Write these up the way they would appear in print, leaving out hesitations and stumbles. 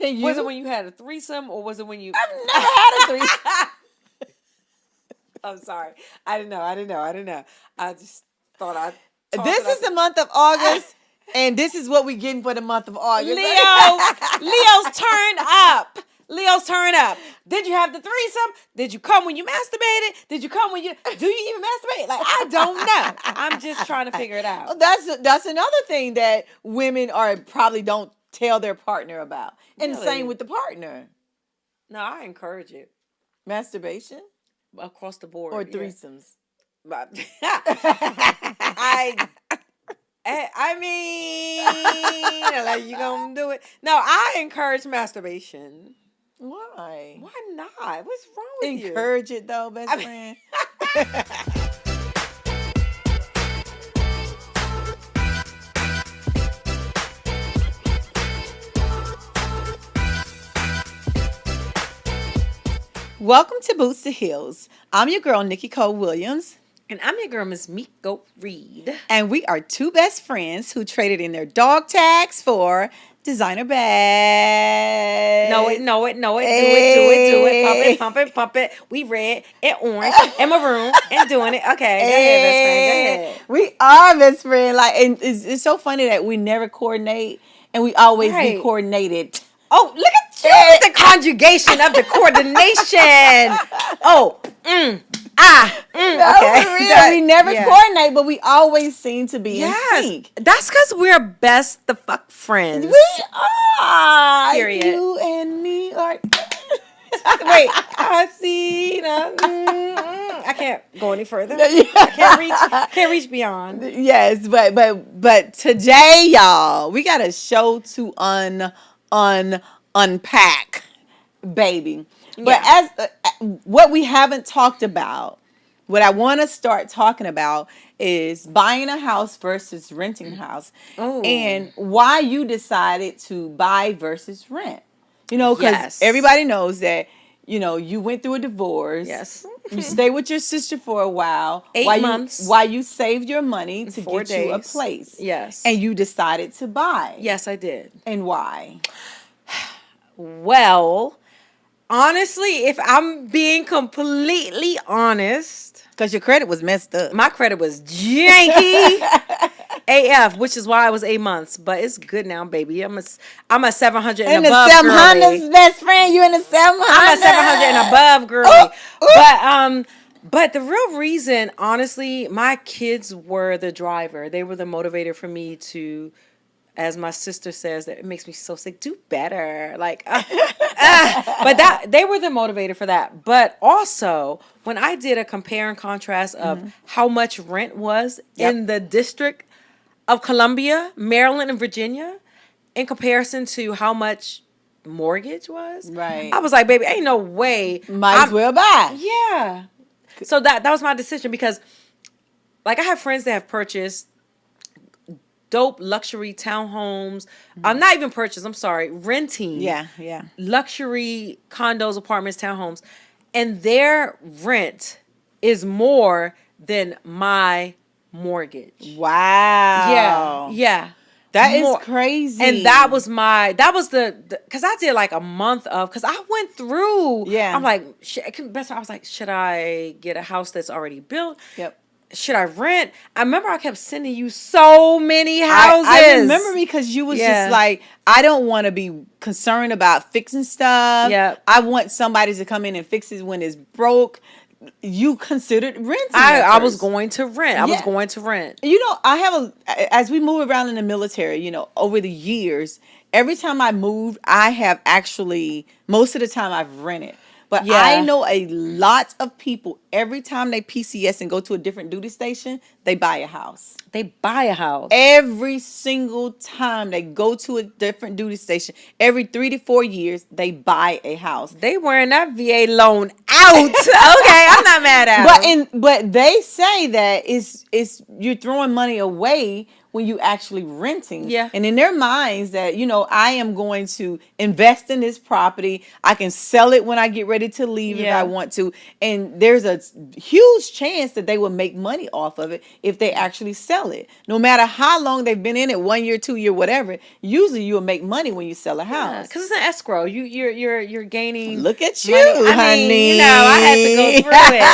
Was it when you had a threesome or was it when you... I've never had a threesome. I'm sorry. I didn't know. I just thought I'd... This is the month of August, and this is what we getting for the month of August. Leo's turn up. Did you have the threesome? Did you come when you masturbated? Do you even masturbate? Like, I don't know. I'm just trying to figure it out. That's another thing that women probably don't tell their partner about. And the Really? same with the partner. No, I encourage it. Masturbation? Across the board. Or threesomes? I mean, like, you gonna do it? No, I encourage masturbation. Why? Why not? What's wrong with you? Encourage it though, best friend. Welcome to Boots2Heels. I'm your girl, Nikki Cole Williams. And I'm your girl, Miss Miko Reed. And we are two best friends who traded in their dog tags for designer bags. Know it. Do it. Pump it. We red and orange and maroon and doing it. Okay, go ahead, best friend. Go ahead. We are best friend. Like, and it's so funny that we never coordinate and we always be coordinated. Oh, look at you with the conjugation of the coordination. Okay. We never coordinate, but we always seem to be in sync. That's because we're best the fuck friends. We are. Period. You and me are. Wait, I see. I can't go any further. I can't reach beyond. Yes, but today, y'all, we got a show to unpack, baby. But as what we haven't talked about, what I want to start talking about is buying a house versus renting a house, and why you decided to buy versus rent. You know, because everybody knows that, you know, you went through a divorce. Yes. You stayed with your sister for a while. 8 months. While you saved your money to 4 get days. you a place. Yes. And you decided to buy. Yes, I did. And why? Well, honestly, if I'm being completely honest, because your credit was messed up. My credit was janky AF, which is why it was 8 months. But it's good now, baby. I'm a 700 and above girl. In the 700s, best friend. You in the 700s. I'm a 700 and above girl. But the real reason, honestly, my kids were the driver. They were the motivator for me to, as my sister says, that it makes me so sick, do better. Like, but they were the motivator for that. But also, when I did a compare and contrast of how much rent was in the District of Columbia, Maryland, and Virginia, in comparison to how much mortgage was, right? I was like, baby, ain't no way. Might as well buy. Yeah. So that was my decision because, like, I have friends that have purchased dope luxury townhomes. Not even purchase, I'm sorry, renting. Yeah. Luxury condos, apartments, townhomes. And their rent is more than my mortgage. Wow. Yeah. That is crazy. And because I did like a month of, because I went through. Yeah. I'm like, I was like, should I get a house that's already built? Yep. Should I rent? I remember I kept sending you so many houses. I remember because you was just like, I don't want to be concerned about fixing stuff. Yeah. I want somebody to come in and fix it when it's broke. You considered renting. I was going to rent. I was going to rent. You know, as we move around in the military, you know, over the years, every time I moved, I have actually, most of the time I've rented. But I know a lot of people, every time they PCS and go to a different duty station, they buy a house. They buy a house. Every single time they go to a different duty station, every 3 to 4 years, they buy a house. They wearing that VA loan out. Okay, I'm not mad at them. But they say that it's you're throwing money away when you actually renting. Yeah. And in their minds that, I am going to invest in this property. I can sell it when I get ready to leave if I want to. And there's a huge chance that they will make money off of it if they actually sell it. No matter how long they've been in it, 1 year, 2 year, whatever, usually you'll make money when you sell a house. Because it's an escrow. You're gaining. Look at you, money. honey. I had to go through it.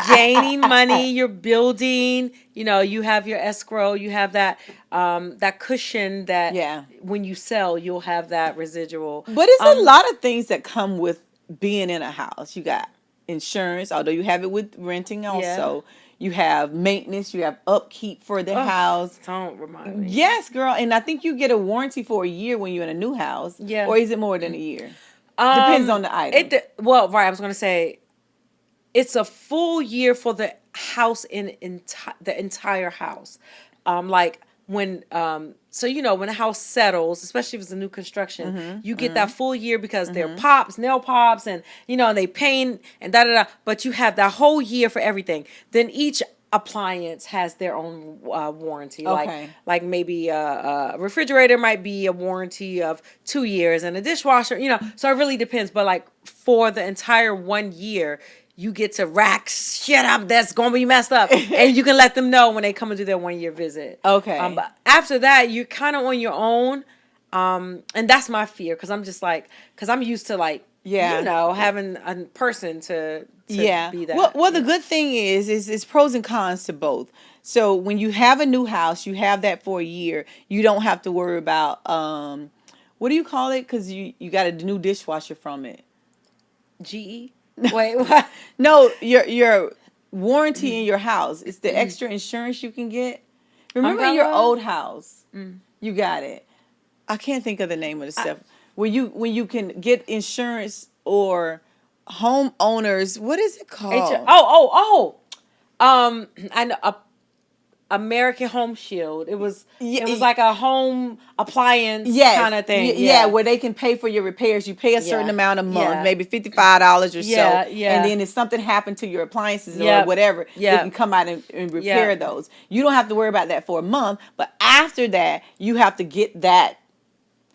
You're gaining money. You're building. You have your escrow. You have that that cushion that when you sell, you'll have that residual. But it's a lot of things that come with being in a house. You got insurance, although you have it with renting also. Yeah. You have maintenance. You have upkeep for the house. Don't remind me. Yes, girl. And I think you get a warranty for a year when you're in a new house. Yeah. Or is it more than a year? Depends on the item. I was going to say, it's a full year for the house the entire house. When when a house settles, especially if it's a new construction, you get that full year because they're nail pops, and they paint and but you have that whole year for everything. Then each appliance has their own warranty. Okay. Like maybe a refrigerator might be a warranty of 2 years, and a dishwasher, so it really depends. But for the entire 1 year, you get to rack shit up that's going to be messed up. And you can let them know when they come and do their 1 year visit. Okay. But after that, you're kind of on your own. And that's my fear. Because I'm just because I'm used to having a person to be that. Well, the good thing is pros and cons to both. So when you have a new house, you have that for a year. You don't have to worry about, what do you call it? Because you got a new dishwasher from it. GE? Wait, what? No, your warranty in your house. It's the extra insurance you can get. Remember in your old house, you got it. I can't think of the name of the stuff. When you can get insurance or homeowners, what is it called? I know. American Home Shield. It was like a home appliance kind of thing. Yeah, where they can pay for your repairs. You pay a certain amount a month, maybe $55 or so. Yeah. And then if something happened to your appliances or whatever, they can come out and repair those. You don't have to worry about that for a month, but after that, you have to get that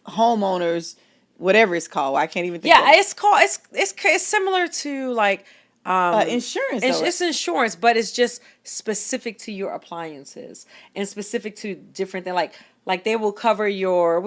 homeowners, whatever it's called. I can't even think of it. It's called, it's similar to insurance. It's insurance, but it's just specific to your appliances and specific to different things. Like they will cover your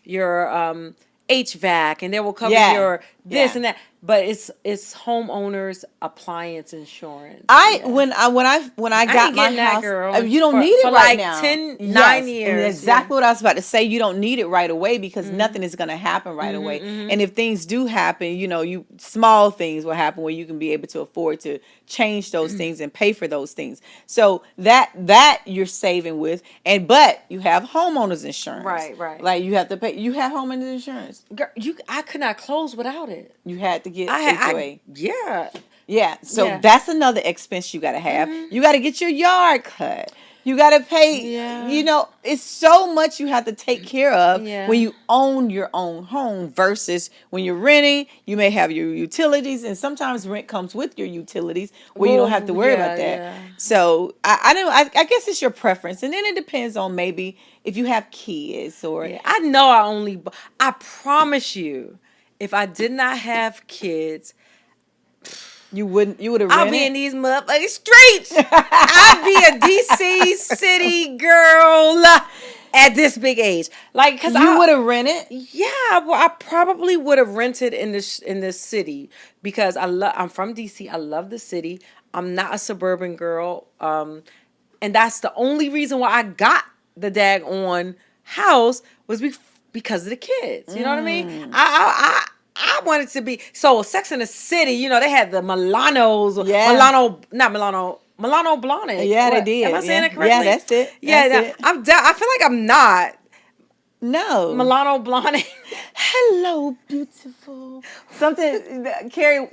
your HVAC, and they will cover your this and that. But it's homeowners appliance insurance. When I got my house, girl, you don't need it right now. 9 years. And exactly what I was about to say. You don't need it right away because nothing is going to happen right away. And if things do happen, small things will happen where you can be able to afford to change those things and pay for those things. So that you're saving with, but you have homeowners insurance. Right. Like you have to pay. You have homeowners insurance. Girl, I could not close without it. You had to get HOA. Yeah. So that's another expense you got to have. You got to get your yard cut. You got to pay. Yeah. It's so much you have to take care of when you own your own home versus when you're renting. You may have your utilities, and sometimes rent comes with your utilities where you don't have to worry about that. Yeah. So I guess it's your preference, and then it depends on maybe if you have kids or. Yeah. I promise you, if I did not have kids, you would have rented? I'll be in these motherfucking streets. I'd be a DC city girl at this big age. Because you would have rented? Yeah, well, I probably would have rented in this city because I'm from DC. I love the city. I'm not a suburban girl. And that's the only reason why I got the daggone house was because of the kids. You know what I mean? I wanted to be Sex in the City. They had the Milanos. Yeah. Milano Blonde. Yeah, they did. Am I saying it correctly? Yeah, that's it. I feel like I'm not. No. Milano Blonde. Hello, beautiful. Something. Carrie.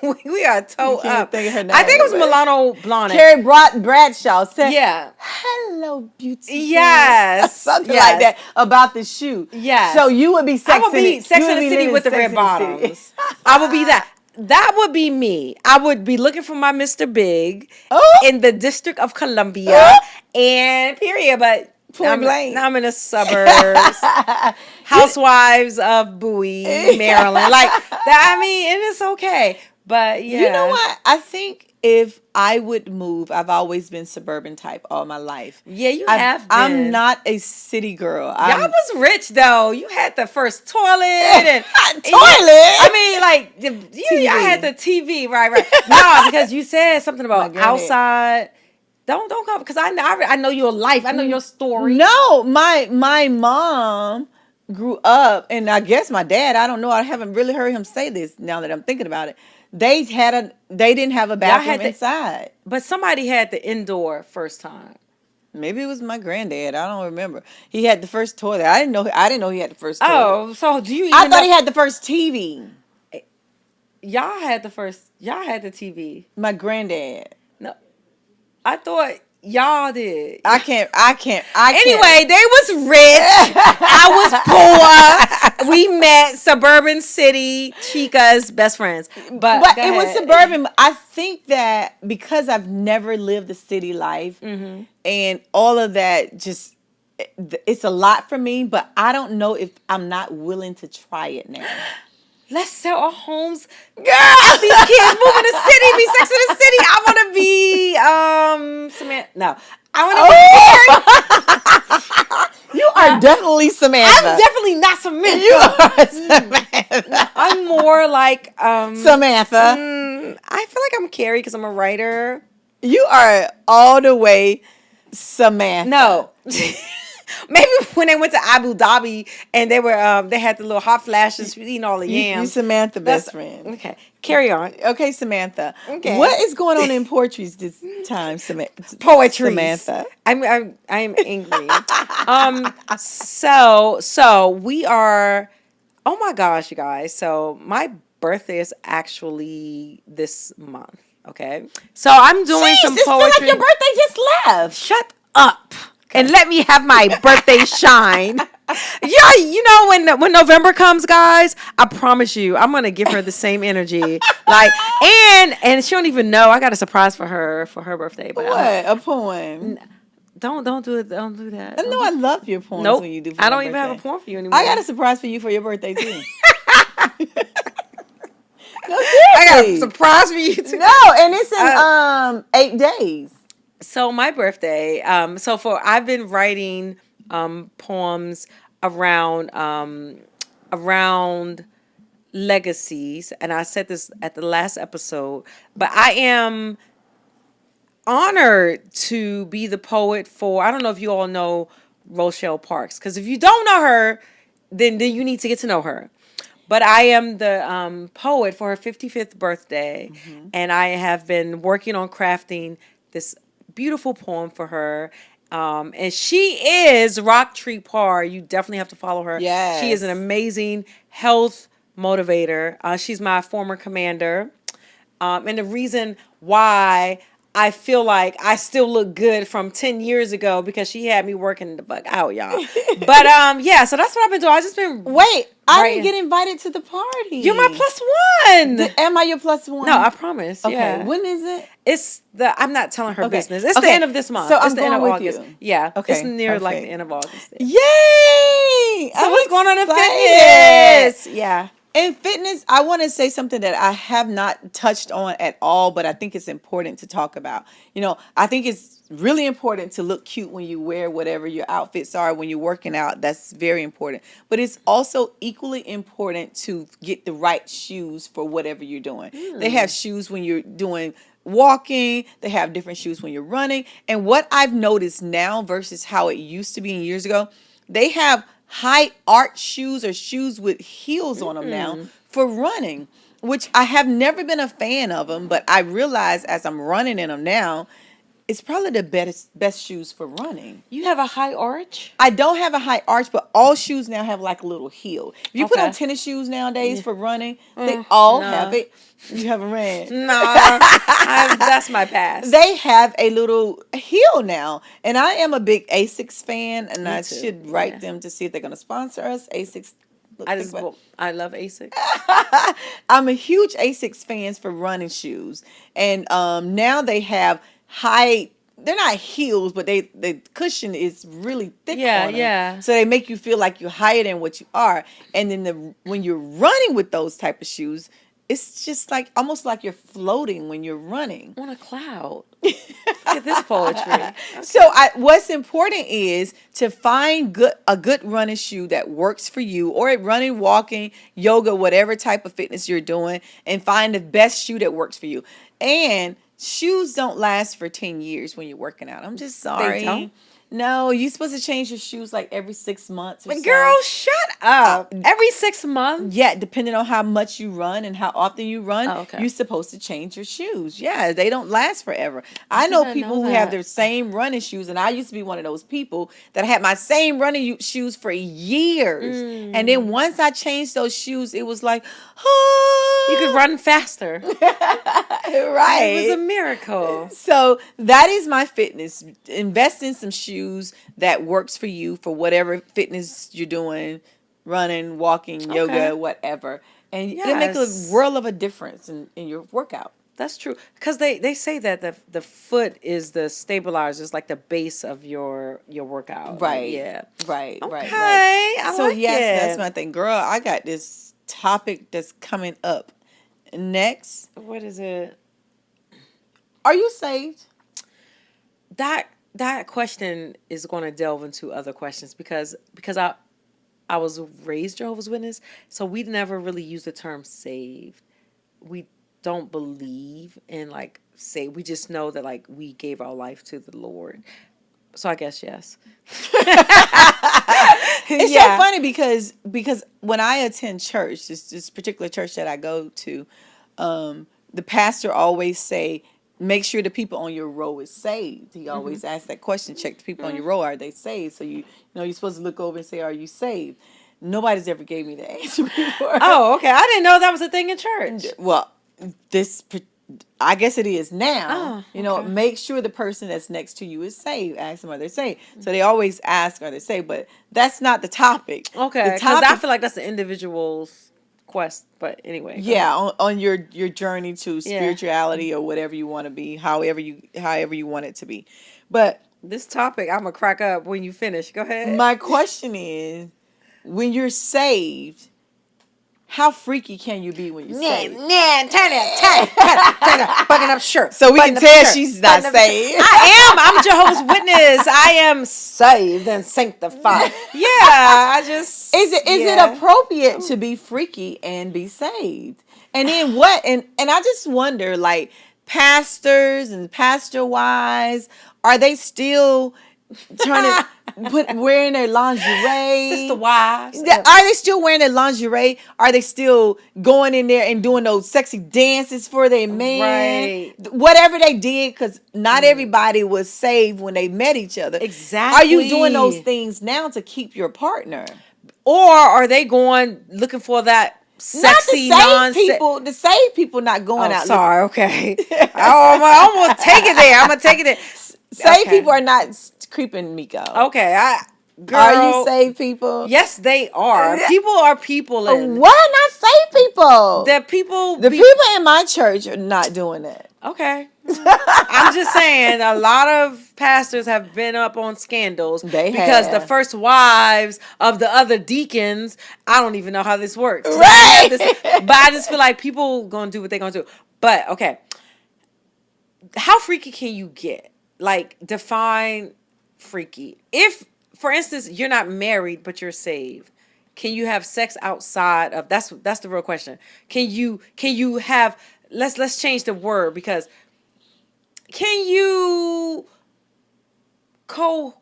We are toe up. Think of her name, I think it was Milano Blonde. Carrie Bradshaw said, "Yeah, hello, beautiful." Yes, something like that about the shoe. Yes. So you would be Sex in the City with the red bottoms. I would be that. That would be me. I would be looking for my Mr. Big Oh, in the District of Columbia oh, and period. But point blank. now I'm in the suburbs. You, Housewives of Bowie, Maryland. Like that, I mean, and it's okay. But you know yeah. what? I think if I would move, I've always been suburban type all my life. Yeah, you have I'm been. not a city girl. Y'all I'm was rich though. You had the first toilet and I toilet. mean, like I had TV. the TV, right, right. No, because you said something My about granddad. outside. Don't come because I know your life. I know your story. No, my mom grew up, and I guess my dad. I don't know. I haven't really heard him say this now that I'm thinking about it. They didn't have a Y'all bathroom had the, inside. but somebody had the indoor first time. Maybe it was my granddad. I don't remember. He had the first toilet. I didn't know he had the first toilet. Oh, so do you I even thought know? he had the first TV. Y'all had the first. Y'all had the TV. My granddad. No, I thought y'all did. I can't. Anyway, they was rich. I was poor. We met suburban city chicas, best friends. But But go it was ahead. suburban. I think that because I've never lived the city life and all of that, just it's a lot for me. But I don't know if I'm not willing to try it now. Let's sell our homes. Girl, these kids move in the city, be Sex in the City. I want to be Samantha. No, I want to be You are definitely Samantha. I'm definitely not Samantha. You are Samantha. I'm more like Samantha. I feel like I'm Carrie because I'm a writer. You are all the way Samantha. No. Maybe when they went to Abu Dhabi and they were they had the little hot flashes eating all the You yams. Samantha best friend. Okay, carry on. Okay, Samantha. Okay. What is going on in poetries this time, Samantha? Poetry, Samantha. I'm angry. So we are. Oh my gosh, you guys! So my birthday is actually this month. Okay, so I'm doing Jeez, some it feel poetry. like your birthday just left. Shut up and let me have my birthday shine. Yeah, you know when November comes, guys, I promise you, I'm gonna give her the same energy. Like, and she don't even know. I got a surprise for her birthday. But What? A poem. don't do it. Don't do that. I know I love your poems Nope. when you do for I my don't even have a birthday. poem for you anymore. I got a surprise for you for your birthday too. No, I got a seriously. surprise for you too. No, and it's in 8 days. So my birthday. I've been writing poems around legacies, and I said this at the last episode, but I am honored to be the poet for. I don't know if you all know Rochelle Parks, because if you don't know her, then you need to get to know her. But I am the poet for her 55th birthday, and I have been working on crafting this beautiful poem for her. And she is Rock Tree Par. You definitely have to follow her. Yes. She is an amazing health motivator. She's my former commander. And the reason why I feel like I still look good from 10 years ago because she had me working the fuck out, y'all. But yeah, so that's what I've been doing. I've just been Wait, I writing. didn't get invited to the party. You're my plus one. Am I your plus one? No, I promise. Okay, Yeah. when is it? It's I'm not telling her Okay. business. It's the Okay. end of this month. So it's I'm the end of going with August. you. Yeah. Okay. It's near like Okay. the end of August. Yay! So what's going on in excited. fitness? Yeah. In fitness, I want to say something that I have not touched on at all, but I think it's important to talk about. You know, I think it's really important to look cute when you wear whatever your outfits are when you're working out. That's very important. But it's also equally important to get the right shoes for whatever you're doing. They have shoes when you're doing walking, they have different shoes when you're running. And what I've noticed now versus how it used to be years ago, they have high arch shoes or shoes with heels on them now for running, which I have never been a fan of them, but I realize as I'm running in them now, it's probably the best shoes for running. You have a high arch? I don't have a high arch, but all shoes now have like a little heel. If you put Okay. on tennis shoes nowadays for running, they all no. have it. You haven't ran. No. That's my past. They have a little heel now, and I am a big Asics fan, and I too. should write Yeah. them to see if they're going to sponsor us. Asics, I love Asics. I'm a huge Asics fans for running shoes, and now they have high. They're not heels, but the cushion is really thick Yeah, on them, yeah. so they make you feel like you're higher than what you are. And then when you're running with those type of shoes, it's just like almost like you're floating when you're running On a cloud. Look at this poetry. So what's important is to find a good running shoe that works for you, or running, walking, yoga, whatever type of fitness you're doing, and find the best shoe that works for you. And shoes don't last for 10 years when you're working out. I'm just sorry. They don't? No, you're supposed to change your shoes like every 6 months or But so. girl, shut up. Every 6 months? Yeah, depending on how much you run and how often you run, okay. you're supposed to change your shoes. Yeah, they don't last forever. I know people who have their same running shoes, and I used to be one of those people that had my same running shoes for years. And then once I changed those shoes, it was like, oh. You could run faster. Right. It was a miracle. So that is my fitness. Invest in some shoes that works for you for whatever fitness you're doing, running, walking, yoga, whatever. And it'll make a world of a difference in your workout. That's true. Because they say that the foot is the stabilizer, it's like the base of your workout. Right. Like, yeah. Right. Okay. Right. I like it. That's my thing. Girl, I got this topic that's coming up next. What is it? Are you saved? That question is going to delve into other questions because I was raised Jehovah's Witness, so we never really use the term saved. We don't believe in like say. We just know that like we gave our life to the Lord. So I guess yes. It's so funny because when I attend church, this particular church that I go to, the pastor always say, make sure the people on your row is saved. He always asks that question, check the people on your row, are they saved? So you're supposed to look over and say, are you saved? Nobody's ever gave me the answer before. Oh, okay. I didn't know that was a thing in church. Well, I guess it is now. Make sure the person that's next to you is saved. Ask them, are they saved? So they always ask, are they saved? But that's not the topic. Okay, because I feel like that's the individual's quest. But anyway. Yeah, on your journey to spirituality or whatever you want to be, however you want it to be. But this topic, I'm going to crack up when you finish. Go ahead. My question is, when you're saved, how freaky can you be when you're saved? Turn it. Button up shirt. So we can tell she's not saved. I am. I'm Jehovah's Witness. I am saved and sanctified. Yeah, I just... Is it appropriate to be freaky and be saved? And then what? And I just wonder, like, pastors and pastor wives, are they still wearing their lingerie? Sister wives. Are they still wearing their lingerie? Are they still going in there and doing those sexy dances for their man? Right. Whatever they did, because not everybody was saved when they met each other. Exactly. Are you doing those things now to keep your partner? Or are they going looking for that sexy people? The saved people not going out. Sorry, okay. I'm gonna take it there. Saved people are not creeping, Miko. Okay, girl, are you saved people? Yes, they are. People are people. And what? Not saved people. The people in my church are not doing it. Okay. I'm just saying, a lot of pastors have been up on scandals because the first wives of the other deacons, I don't even know how this works. Right. But I just feel like people gonna do what they're gonna do. But okay, how freaky can you get? Like, define freaky. If, for instance, you're not married but you're saved, can you have sex outside of? That's the real question. Can you have? Let's change the word, because can you mingle?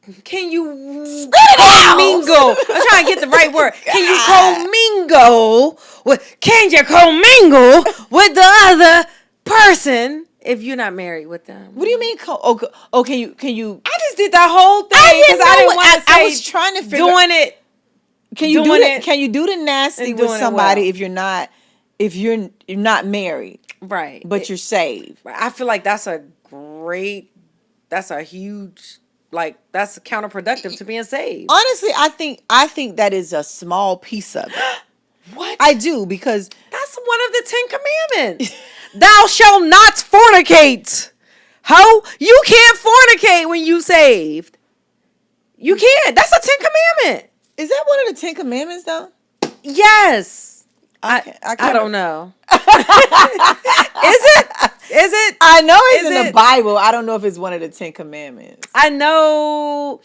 I'm trying to get the right word. Can you commingle with the other person if you're not married with them? What do you mean? Can you? I just did that whole thing because I didn't want to say. I was trying to figure doing it. Can you do it? Can you do the nasty with somebody if you're not married, right? But you're saved. I feel like that's a huge like that's counterproductive to being saved. Honestly, I think that is a small piece of it. What? I do, because That's one of the 10 Commandments. Thou shalt not fornicate. How? You can't fornicate when you saved. You can't. That's a 10 Commandment. is that one of the 10 Commandments though? Yes. I don't know. Is it? Is it? I know it's Is in the it? Bible. I don't know if it's one of the 10 Commandments. I know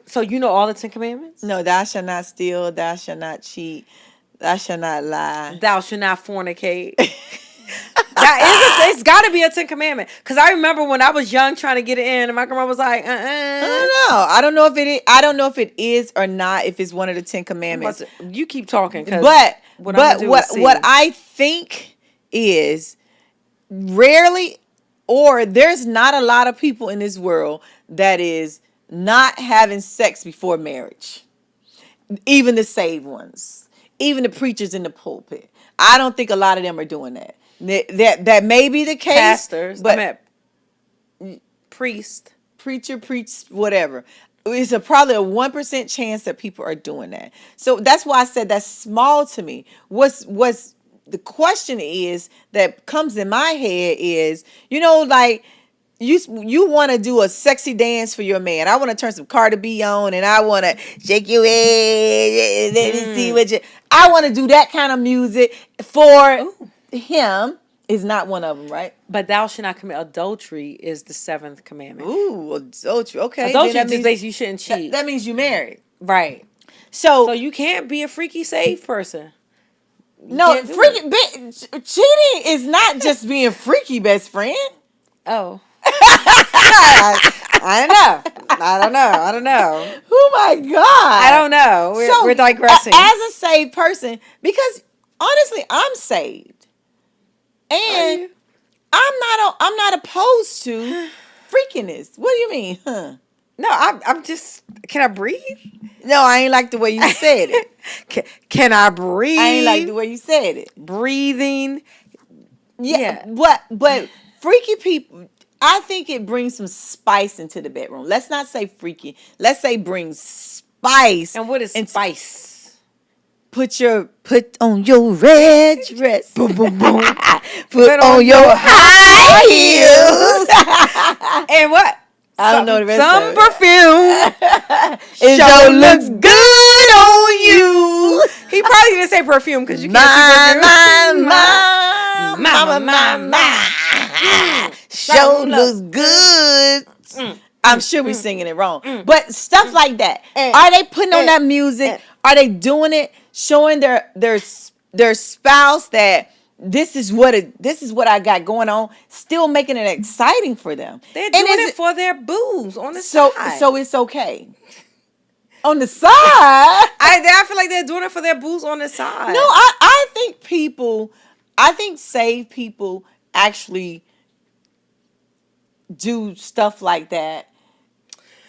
so you know all the 10 Commandments? No, thou shalt not steal, thou shalt not cheat, thou shalt not lie. Thou shalt not fornicate. That is it's got to be a 10 Commandment. Because I remember when I was young trying to get it in, and my grandma was like, I don't know. I don't know if it is. I don't know if it is or not. If it's one of the 10 Commandments. You keep talking. But what I think is rarely, or there's not a lot of people in this world that is not having sex before marriage. Even the saved ones, even the preachers in the pulpit. I don't think a lot of them are doing that. That may be the case. Pastors, but priest. Preacher, preach, whatever. It's probably a 1% chance that people are doing that. So that's why I said that's small to me. What's the question is that comes in my head is, like you want to do a sexy dance for your man. I want to turn some Cardi B on and I want to shake your head and see what you. I want to do that kind of music for him. Is not one of them, right? But thou shalt not commit adultery is the 7th commandment. Ooh, adultery. Okay. Adultery just basically you shouldn't cheat. That means you married. Right. So you can't be a freaky saved person. No, cheating is not just being freaky, best friend. Oh. I don't know. Oh my God. I don't know. We're digressing. As a saved person, because honestly, I'm saved. And I'm not opposed to freakiness. What do you mean? Huh? No, I'm just. Can I breathe? No, I ain't like the way you said it. Can I breathe? I ain't like the way you said it. Breathing. Yeah. But freaky people, I think it brings some spice into the bedroom. Let's not say freaky. Let's say bring spice. And what is spice? Put on your red dress. Boom, boom, boom. Put on your high heels. And what? I don't know the rest some of perfume. It sure looks good on you. He probably didn't say perfume because you can't see perfume. My. Sure looks good. I'm sure we're singing it wrong. But stuff like that. Are they putting on that music? Are they doing it? Showing their spouse that this is what I got going on, still making it exciting for them. They're doing it for their boobs on the side. So it's okay. On the side? I feel like they're doing it for their boobs on the side. No, I think saved people actually do stuff like that,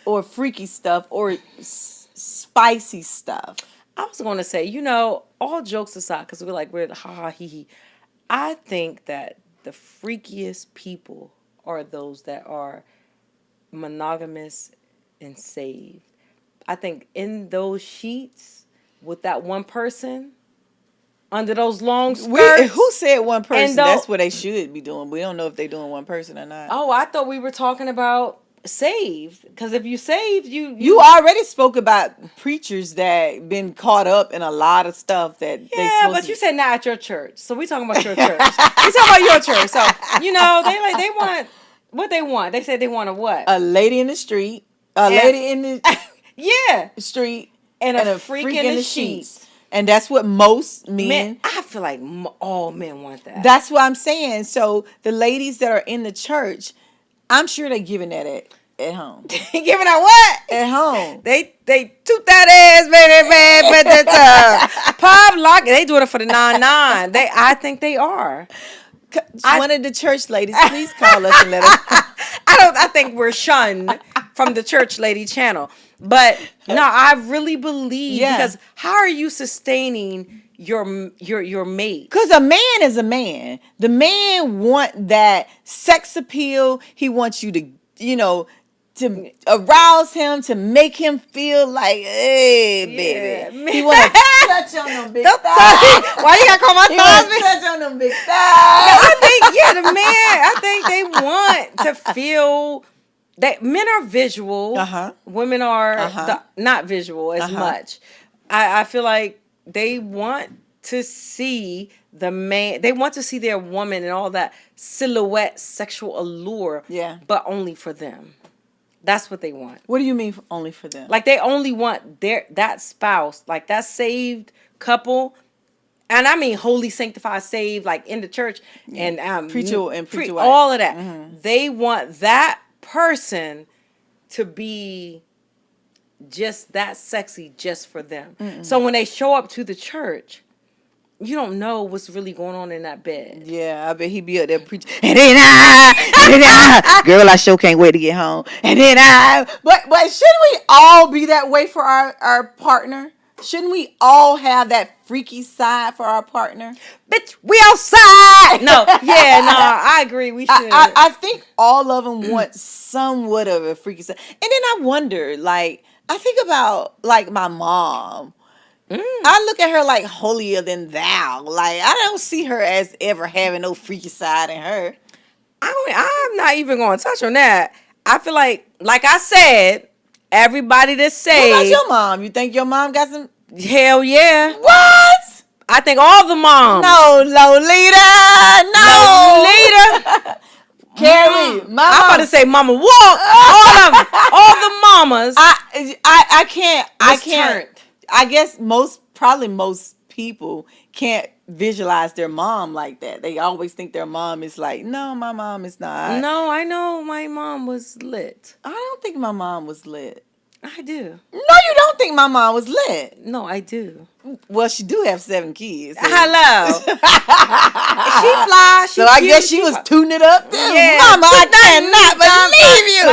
or freaky stuff, or spicy stuff. I was going to say, all jokes aside, because we're ha ha he he. I think that the freakiest people are those that are monogamous and saved. I think in those sheets with that one person under those long skirts. Who said one person? That's what they should be doing. We don't know if they're doing one person or not. Oh, I thought we were talking about saved, because if you saved, you already spoke about preachers that been caught up in a lot of stuff that but you said not at your church, so we talking about your church. We talking about your church, so they want what they want. They said they want a lady in the street, lady in the street, and a freak in the sheets. And that's what most men. I feel like all men want that. That's what I'm saying. So the ladies that are in the church, I'm sure they're giving that at home. Giving out what? At home. They toot that ass, baby, pop lock. They doing it for the 99. I think they are. One of the church ladies, please call us and let us. I think we're shunned from the church lady channel. But no, I really believe, because how are you sustaining your mate? Because a man is a man. The man want that sex appeal. He wants you to, to arouse him, to make him feel like, hey, baby. He want to touch on them big thighs. Why you gotta call my thighs? He touch on them big thighs. I think, the man, I think they want to feel that men are visual. Women are not visual as much. I feel like they want to see the man, they want to see their woman and all that silhouette sexual allure, but only for them. That's what they want. What do you mean only for them? Like they only want that spouse, like that saved couple, and I mean holy, sanctified, saved, like in the church and preacher wife, all of that. Mm-hmm. They want that person to be just that sexy just for them. Mm-hmm. So when they show up to the church, you don't know what's really going on in that bed. Yeah, I bet he be up there preaching. And then girl, I sure can't wait to get home. And then but shouldn't we all be that way for our partner? Shouldn't we all have that freaky side for our partner? Bitch, we outside. I agree. We should. I think all of them want somewhat of a freaky side. And then I wonder, like, I think about like my mom. I look at her like holier than thou. Like, I don't see her as ever having no freaky side in her. I'm not even going to touch on that. I feel like I said, everybody that's saved. What about your mom? You think your mom got some? Hell yeah. What? I think all the moms. No, Lolita. No. Carrie, Mama. I'm about to say Mama Walk. All of them. All the mamas. I can't. Turned. I guess most people can't visualize their mom like that. They always think their mom is like, no, my mom is not. No, I know my mom was lit. I don't think my mom was lit. I do. No, you don't think my mom was lit. No, I do. Well, she do have 7 kids. So. Hello. She fly. So I guess she was tuning it up too. Yeah. Mama, I cannot believe you.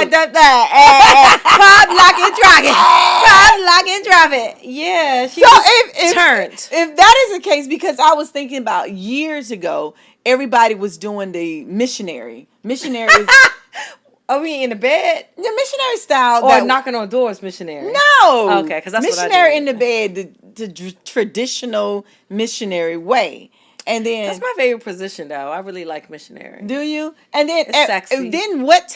Pop, lock, and drop it. Pop, lock, and drop it. Yeah. She turned. If that is the case, because I was thinking about years ago, everybody was doing the missionaries. Oh, we in the bed? The missionary style. Or knocking on doors missionary? No. Okay, because that's missionary what I in the bed, the traditional missionary way. And then that's my favorite position, though. I really like missionary. Do you? And then it's sexy. Then what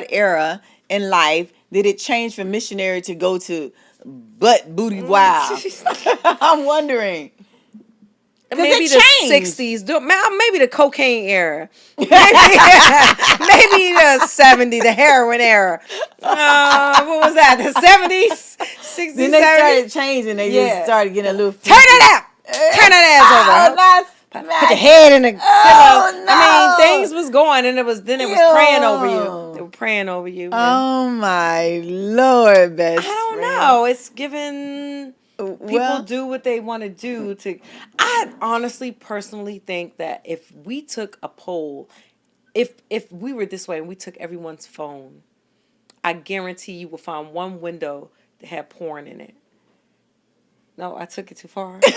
era in life did it change from missionary to go to butt booty wild? I'm wondering. Maybe the 60s. Maybe the cocaine era. Maybe the 70s, the heroin era. What was that? The 70s? 60s, then they 70s? Started changing. They just started getting a little... Turn it up! Turn that ass over. Put your head in the pillow. No. I mean, things was going, and it was praying over you. They were praying over you. Oh, my Lord, best I don't know. It's given... People do what they want to do. I honestly, personally think that if we took a poll, if we were this way and we took everyone's phone, I guarantee you will find one window that had porn in it. No, I took it too far. Okay.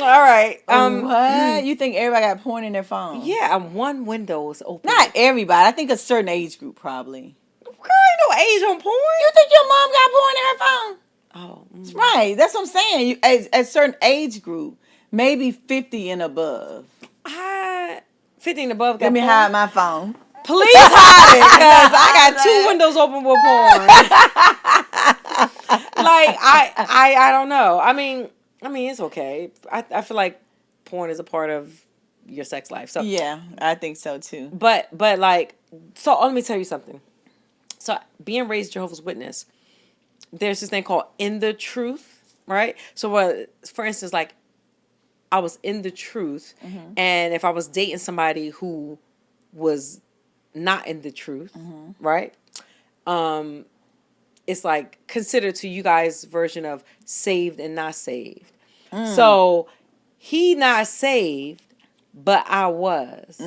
All right. What? You think everybody got porn in their phone? Yeah, one window was open. Not everybody. I think a certain age group probably. Girl, ain't no age on porn. You think your mom got porn in her phone? Oh. That's right. That's what I'm saying. A certain age group, maybe 50 and above. 50 and above got Let me porn. hide my phone. Please hide it, because I got 2 windows open with porn. Like, I don't know. I mean, it's okay. I feel like porn is a part of your sex life. So yeah, I think so too. But like, so let me tell you something. So being raised Jehovah's Witness, there's this thing called in the truth, right? So for instance, like I was in the truth, and if I was dating somebody who was not in the truth, right? It's like considered to you guys' version of saved and not saved. So he not saved, but I was.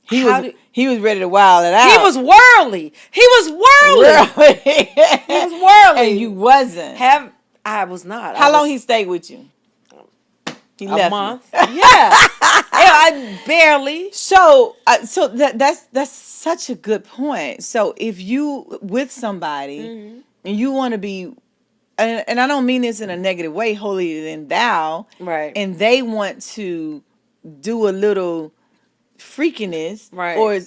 He was ready to wild it out. He was worldly. He was worldly. And you wasn't. I was not. How long he stayed with you? He A left you. month. Yeah. I barely. So, that's such a good point. So, if you with somebody and you want to be, and I don't mean this in a negative way, holier than thou, Right. and they want to do a little freakiness Right. or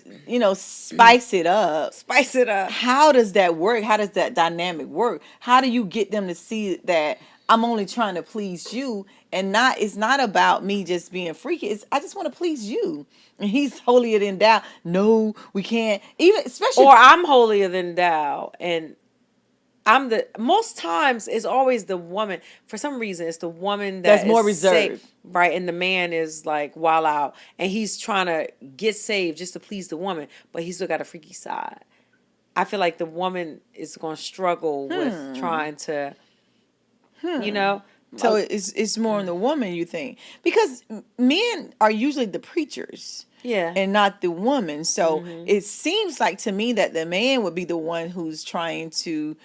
spice it up. Spice it up. How does that work? How does that dynamic work? How do you get them to see that I'm only trying to please you and not it's not about me just being freaky. It's I just want to please you. And he's holier than thou. No, we can't. Even especially Or I'm holier than thou, and I'm the most times it's always the woman. For some reason, it's the woman that's that more is reserved. saved, right? And the man is like wild out, and he's trying to get saved just to please the woman, but he's still got a freaky side. I feel like the woman is going to struggle with trying to, you know. So it's more on the woman, you think, because men are usually the preachers. Yeah. And not the woman. So it seems like to me that the man would be the one who's trying to,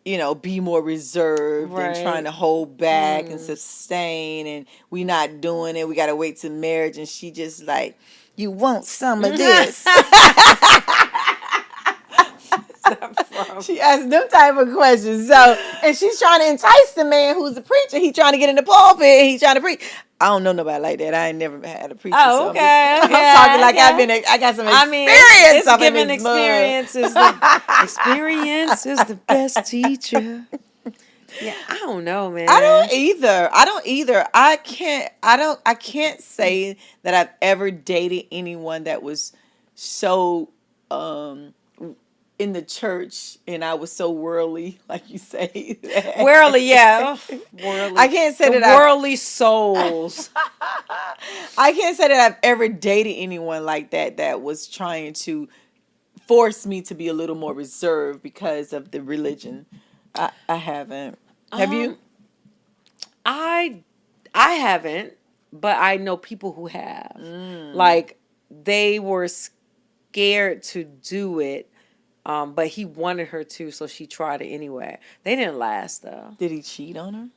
be more reserved and Right. trying to hold back and sustain. And we not doing it. We got to wait till marriage. And she just like, you want some of this. She asked them type of questions. So, and she's trying to entice the man who's the preacher. He trying to get in the pulpit and he's trying to preach. I don't know nobody like that. I ain't never had a preacher. Oh, okay. I'm talking like I got some experience. I mean, it's up in given this experience is the best teacher. Yeah, I don't know, man. I don't either. I can't say that I've ever dated anyone that was so in the church and I was so worldly, like you say. Worldly, yeah. Worldly. I can't say that worldly souls. I can't say that I've ever dated anyone like that was trying to force me to be a little more reserved because of the religion. I haven't. Have you? I haven't, but I know people who have. Like they were scared to do it, but he wanted her to, so she tried it anyway. They didn't last though. Did he cheat on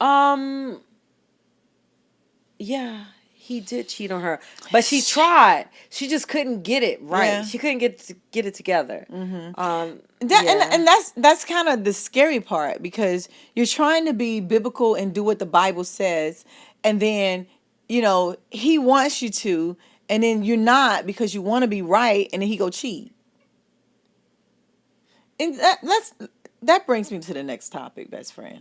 her? Yeah, he did cheat on her, but she tried. She just couldn't get it right. Yeah. She couldn't get it together. And that's kind of the scary part because you're trying to be biblical and do what the Bible says, and then he wants you to, and then you're not because you want to be right, and then he go cheat. And that brings me to the next topic, best friend.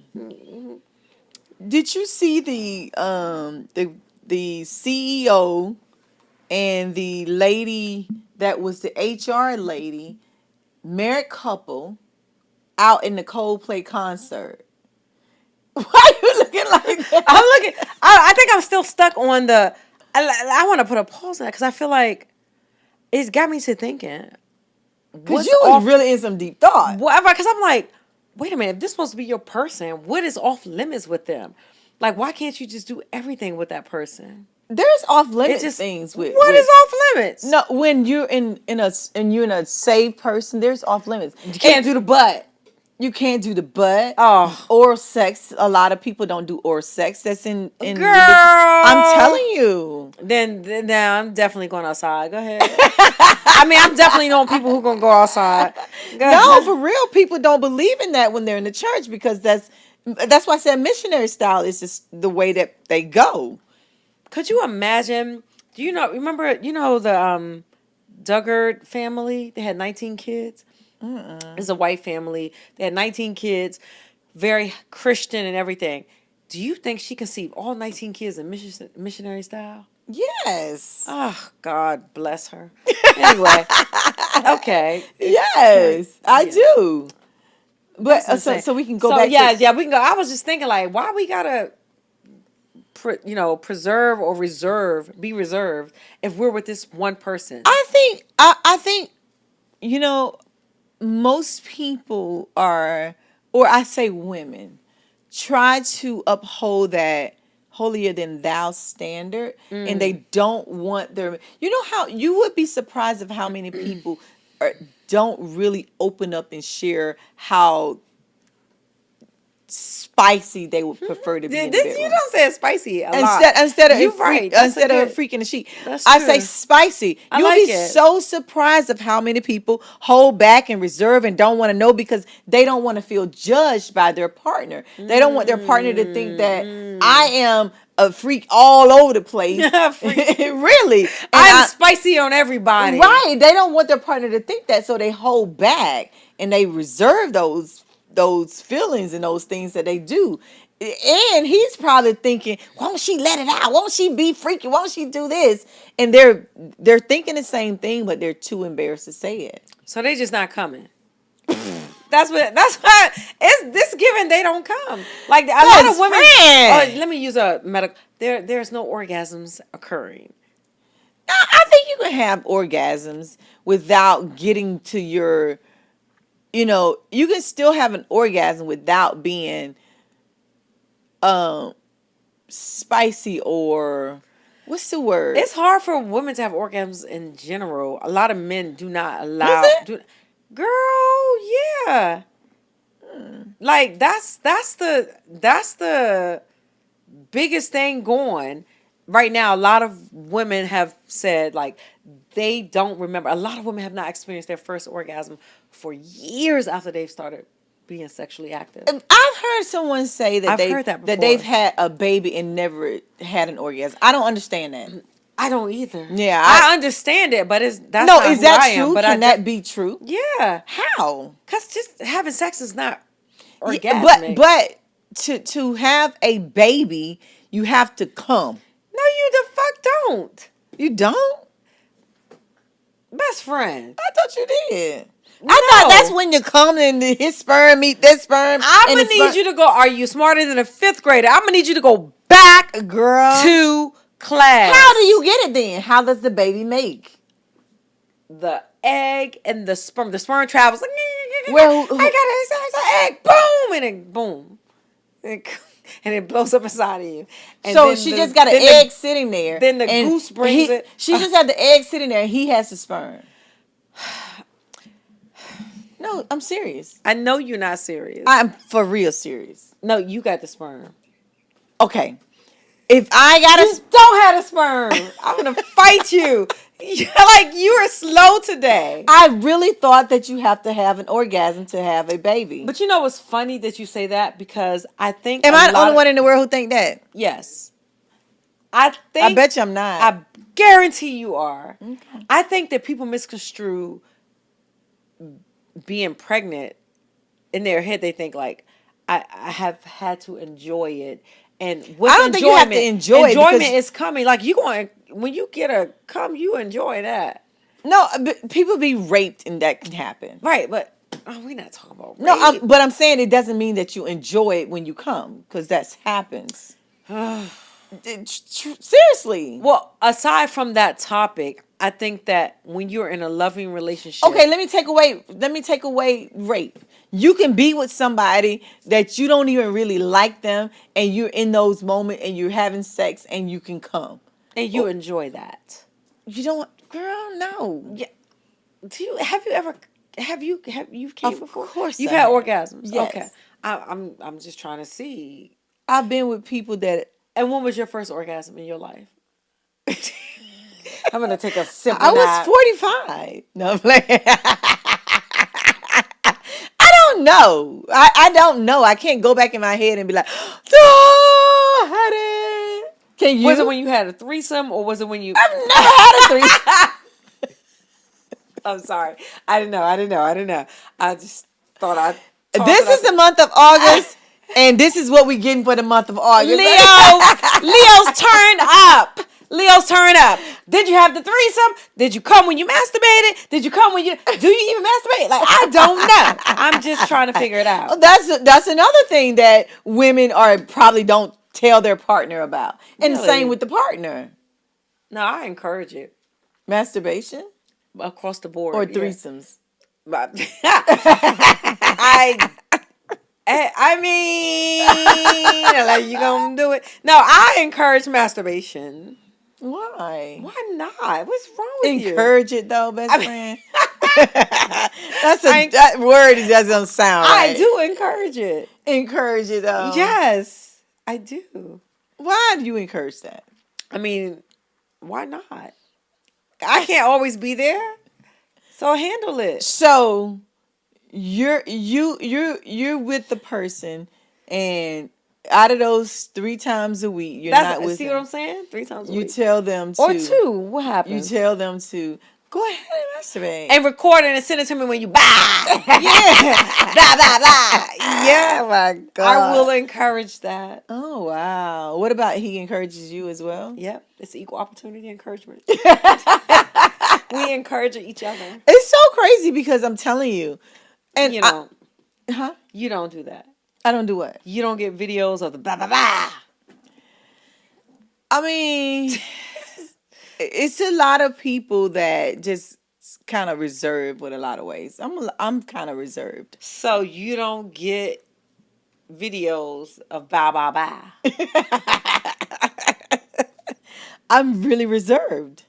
Did you see the CEO and the lady that was the HR lady, married couple, out in the Coldplay concert? Why are you looking like that? I'm looking. I think I'm still stuck on the. I want to put a pause on that because I feel like it's got me to thinking. Because you was really in some deep thought. Whatever, because I'm like, wait a minute, if this is supposed to be your person, what is off limits with them? Like, why can't you just do everything with that person? There's off limits things with what is off limits? No, when you're in a saved person, there's off limits. You can't do the butt. You can't do the butt. Oh, oral sex. A lot of people don't do oral sex. That's in girl. I'm telling you. Then I'm definitely going outside. Go ahead. I mean, I'm definitely knowing people who gonna go outside. No, for real, people don't believe in that when they're in the church because that's why I said missionary style is just the way that they go. Could you imagine? Remember the Duggar family? They had 19 kids. It's a white family. They had 19 kids, very Christian and everything. Do you think she conceived all 19 kids in missionary style? Yes. Oh, God bless her. Anyway, okay. Yes, I do. But so we can go back. Yeah, we can go. I was just thinking, like, why we gotta, preserve or be reserved if we're with this one person? I think, most people are, or I say women, try to uphold that holier than thou standard, and they don't want their. How you would be surprised of how many people don't really open up and share how spicy they would prefer to be in the bedroom. You don't say it's spicy a lot. Instead of You're right. That's instead of a good. freak in the sheet, That's I say true. spicy. I You'll like be it. so surprised of how many people hold back and reserve and don't want to know because they don't want to feel judged by their partner. They don't want their partner to think that I am a freak all over the place. Really. And I'm spicy on everybody. Right. They don't want their partner to think that, so they hold back and they reserve those feelings and those things that they do. And he's probably thinking, won't she let it out? Won't she be freaky? Won't she do this? And they're thinking the same thing, but they're too embarrassed to say it. So they just not coming. That's why it's this given they don't come. Like a lot of women. Let me use a medical. There's no orgasms occurring. Now, I think you can have orgasms without getting to your, you can still have an orgasm without being spicy or what's the word? It's hard for women to have orgasms in general. A lot of men do not allow. Girl, yeah. Like that's the biggest thing going right now. A lot of women have said like they don't remember. A lot of women have not experienced their first orgasm for years after they've started being sexually active. I've heard someone say that that they've had a baby and never had an orgasm. I don't understand that. I don't either. Yeah, I understand it, but is that true? Can that be true? Yeah. How? Because just having sex is not orgasmic. But to have a baby, you have to come. No, you the fuck don't. You don't? Best friend. I thought you did. No. I thought that's when you come and his sperm meet this sperm. I'm gonna need you to go. Are you smarter than a fifth grader? I'm gonna need you to go back, girl, to class. How do you get it then? How does the baby make? The egg and the sperm. The sperm travels. Like, well, I got an egg. Boom, and then boom, and it blows up inside of you. And so she just got an egg sitting there. Then the goose brings it. She just had the egg sitting there, and he has the sperm. No, I'm serious. I know you're not serious. I'm for real serious. No, you got the sperm. Okay. If I got don't have a sperm, I'm gonna fight you. Like you are slow today. I really thought that you have to have an orgasm to have a baby. But you know what's funny that you say that because I think am I the only one in the world who think that? Yes. I bet you I'm not. I guarantee you are. Okay. I think that people misconstrue being pregnant in their head. They think like I have had to enjoy it. And with I don't think you have to enjoy it. Enjoyment is coming. Like you going when you get a cum, you enjoy that. No, but people be raped and that can happen. Right, but we're not talking about rape. No, but I'm saying it doesn't mean that you enjoy it when you come because that happens. Seriously. Well, aside from that topic, I think that when you're in a loving relationship. Okay, let me take away rape. You can be with somebody that you don't even really like them and you're in those moments and you're having sex and you can come. And you enjoy that. You don't, girl, no. Yeah. Have you came before? Of course. You've had orgasms. Yes. Okay. I'm just trying to see. I've been with people that. And when was your first orgasm in your life? I'm gonna take a sip. I was 45. No, I'm playing. I don't know. I don't know. I can't go back in my head and be like, oh, honey. Can you? Was it when you had a threesome or was it when you? I've never had a threesome. I'm sorry. I didn't know. I just thought This is the month of August. And this is what we getting for the month of August. Leo's turn up. Leo's turn up. Did you have the threesome? Did you come when you masturbated? Did you come when do you even masturbate? Like, I don't know. I'm just trying to figure it out. That's another thing that women probably don't tell their partner about. And the same with the partner. No, I encourage it. Masturbation? Across the board. Or threesomes? Yeah. I mean, like you gonna do it? No, I encourage masturbation. Why? Why not? What's wrong with you? Encourage it though, best friend. That word doesn't sound right. I do encourage it. Encourage it though. Yes, I do. Why do you encourage that? I mean, why not? I can't always be there, so handle it. So you're with the person, and out of those 3 times a week, you're not with See them. what I'm saying? 3 times a week. You tell them to, or 2. What happens? You tell them to go ahead and masturbate and record it and send it to me when you blah. Yeah, blah blah blah. Yeah, my God. I will encourage that. Oh wow. What about he encourages you as well? Yep, it's equal opportunity encouragement. We encourage each other. It's so crazy because I'm telling you, and you know, huh? You don't do that. I don't do what? You don't get videos of the blah blah blah. I mean, it's a lot of people that just kind of reserved with a lot of ways. I'm kind of reserved. So you don't get videos of blah blah blah. I'm really reserved.